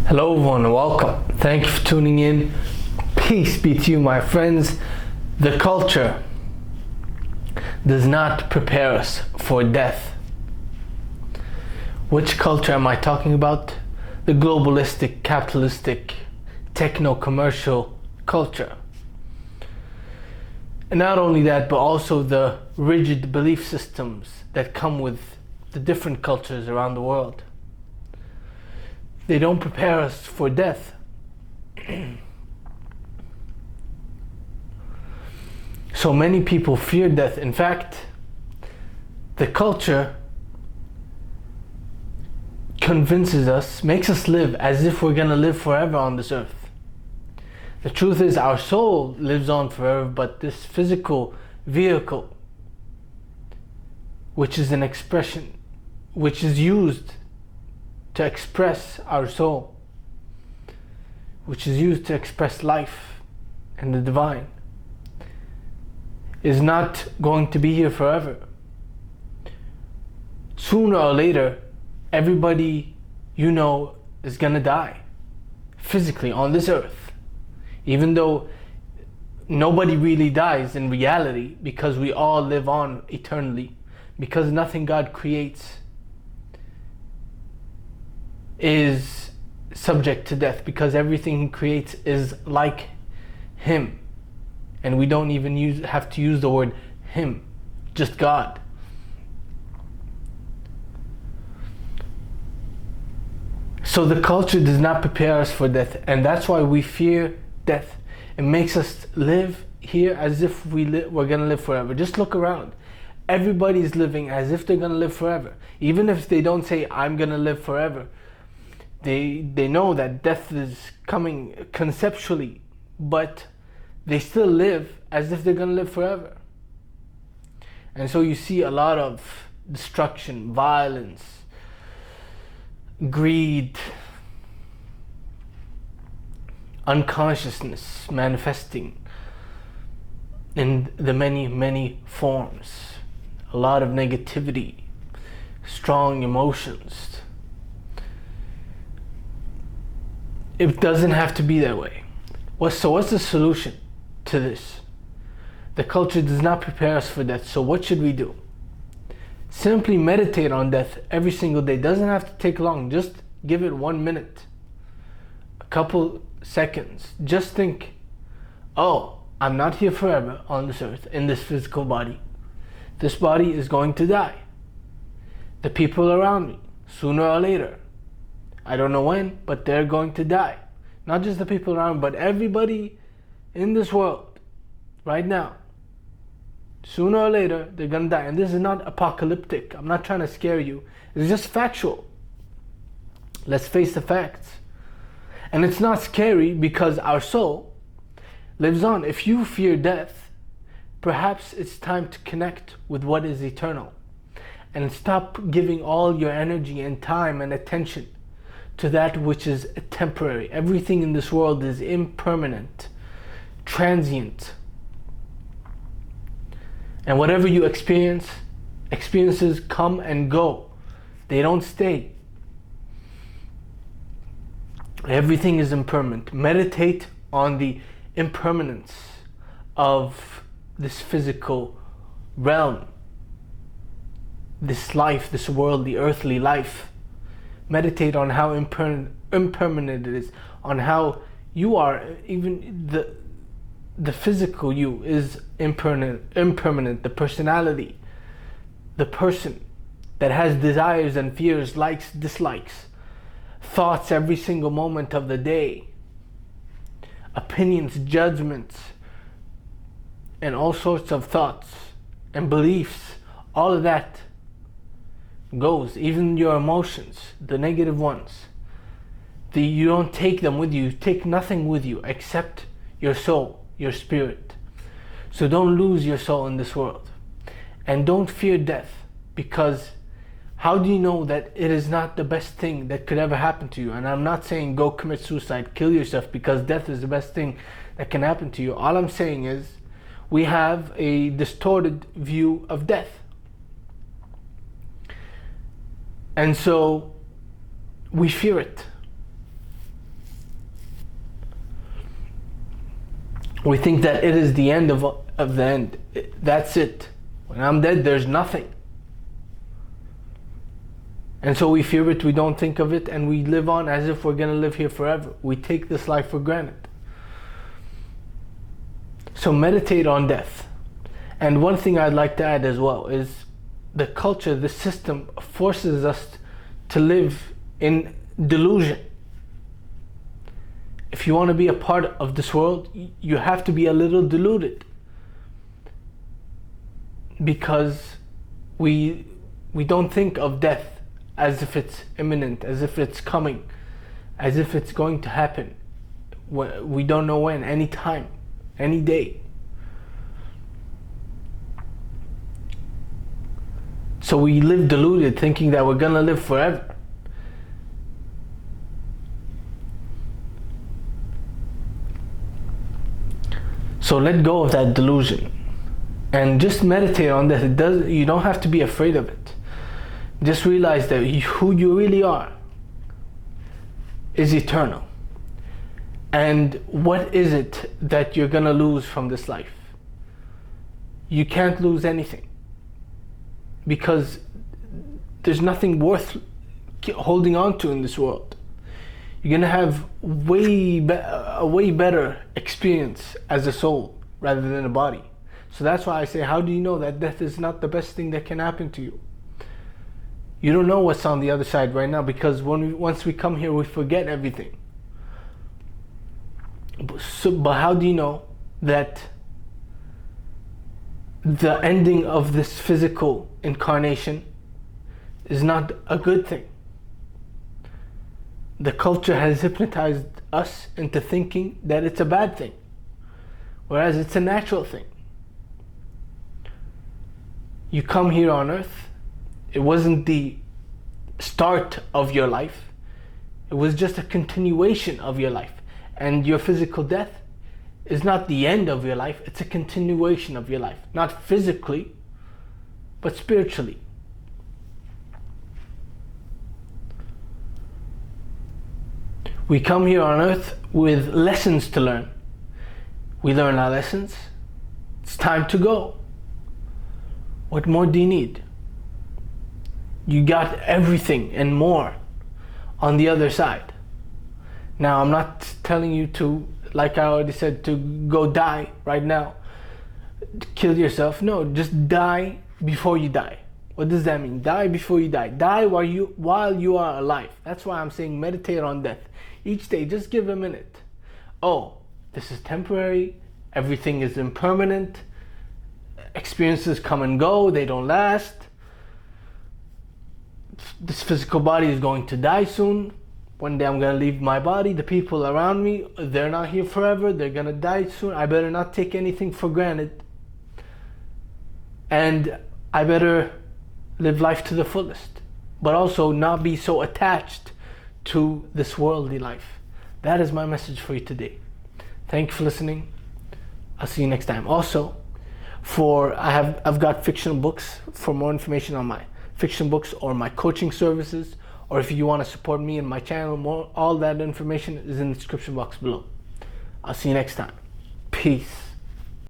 Hello everyone and welcome. Thank you for tuning in. Peace be to you, my friends. The culture does not prepare us for death. Which culture am I talking about? The globalistic, capitalistic, techno-commercial culture. And not only that, but also the rigid belief systems that come with the different cultures around the world. They don't prepare us for death. So many people fear death. In fact, the culture convinces us, makes us live as if we're gonna live forever on this earth. The truth is our soul lives on forever, but this physical vehicle, which is an expression, which is used to express our soul, which is used to express life and the divine, is not going to be here forever. Sooner or later, everybody you know is gonna die physically on this earth, even though nobody really dies in reality, because we all live on eternally, because nothing God creates is subject to death, because everything he creates is like him, and we don't even have to use the word him, just God. So the culture does not prepare us for death, and that's why we fear death. It makes us live here as if we're gonna live forever. Just look around. Everybody's living as if they're gonna live forever. Even if they don't say, I'm gonna live forever, they know that death is coming conceptually, but they still live as if they're gonna live forever. And so you see a lot of destruction, violence, greed, unconsciousness manifesting in the many forms. A lot of negativity, strong emotions. It doesn't have to be that way. So what's the solution to this? The culture does not prepare us for death. So what should we do? Simply meditate on death every single day. Doesn't have to take long. Just give it 1 minute, a couple seconds. Just think, oh, I'm not here forever on this earth in this physical body. This body is going to die. The people around me, sooner or later, I don't know when, but they're going to die. Not just the people around, but everybody in this world right now. Sooner or later, they're gonna die. And this is not apocalyptic. I'm not trying to scare you. It's just factual. Let's face the facts. And it's not scary because our soul lives on. If you fear death, perhaps it's time to connect with what is eternal and stop giving all your energy and time and attention to that which is temporary. Everything in this world is impermanent, transient. And whatever you experiences come and go. They don't stay. Everything is impermanent. Meditate on the impermanence of this physical realm, this life, this world, the earthly life. Meditate on how impermanent it is, on how you are, even the physical you is impermanent, the personality, the person that has desires and fears, likes, dislikes, thoughts every single moment of the day, opinions, judgments, and all sorts of thoughts and beliefs. All of that goes, even your emotions, the negative ones. You don't take them with you. You take nothing with you except your soul, your spirit. So don't lose your soul in this world. And don't fear death, because how do you know that it is not the best thing that could ever happen to you? And I'm not saying go commit suicide, kill yourself, because death is the best thing that can happen to you. All I'm saying is we have a distorted view of death. And so we fear it. We think that it is the end of the end. That's it. When I'm dead, there's nothing. And so we fear it, we don't think of it, and we live on as if we're going to live here forever. We take this life for granted. So meditate on death. And one thing I'd like to add as well is the culture, the system forces us to live in delusion. If you want to be a part of this world, you have to be a little deluded. Because we don't think of death as if it's imminent, as if it's coming, as if it's going to happen. We don't know when, any time, any day. So we live deluded, thinking that we're gonna live forever. So let go of that delusion and just meditate on this. You don't have to be afraid of it. Just realize that who you really are is eternal. And what is it that you're gonna lose from this life? You can't lose anything, because there's nothing worth holding on to in this world. You're gonna have a way better experience as a soul rather than a body. So that's why I say, how do you know that death is not the best thing that can happen to you? You don't know what's on the other side right now, because once we come here, we forget everything. But how do you know that the ending of this physical incarnation is not a good thing? The culture has hypnotized us into thinking that it's a bad thing, whereas it's a natural thing. You come here on earth, it wasn't the start of your life, it was just a continuation of your life. And your physical death is not the end of your life, it's a continuation of your life. Not physically, but spiritually. We come here on earth with lessons to learn. We learn our lessons. It's time to go. What more do you need? You got everything and more on the other side. Now, I'm not telling you to, like I already said, to go die right now. Kill yourself. No, just die before you die. What does that mean? Die before you die. Die while you are alive. That's why I'm saying meditate on death. Each day, just give a minute. Oh, this is temporary. Everything is impermanent. Experiences come and go. They don't last. This physical body is going to die soon. One day I'm going to leave my body. The people around me, they're not here forever. They're going to die soon. I better not take anything for granted. And I better live life to the fullest. But also not be so attached to this worldly life. That is my message for you today. Thank you for listening. I'll see you next time. Also, I've got fictional books. For more information on my fiction books or my coaching services, or if you want to support me and my channel, all that information is in the description box below. I'll see you next time. Peace.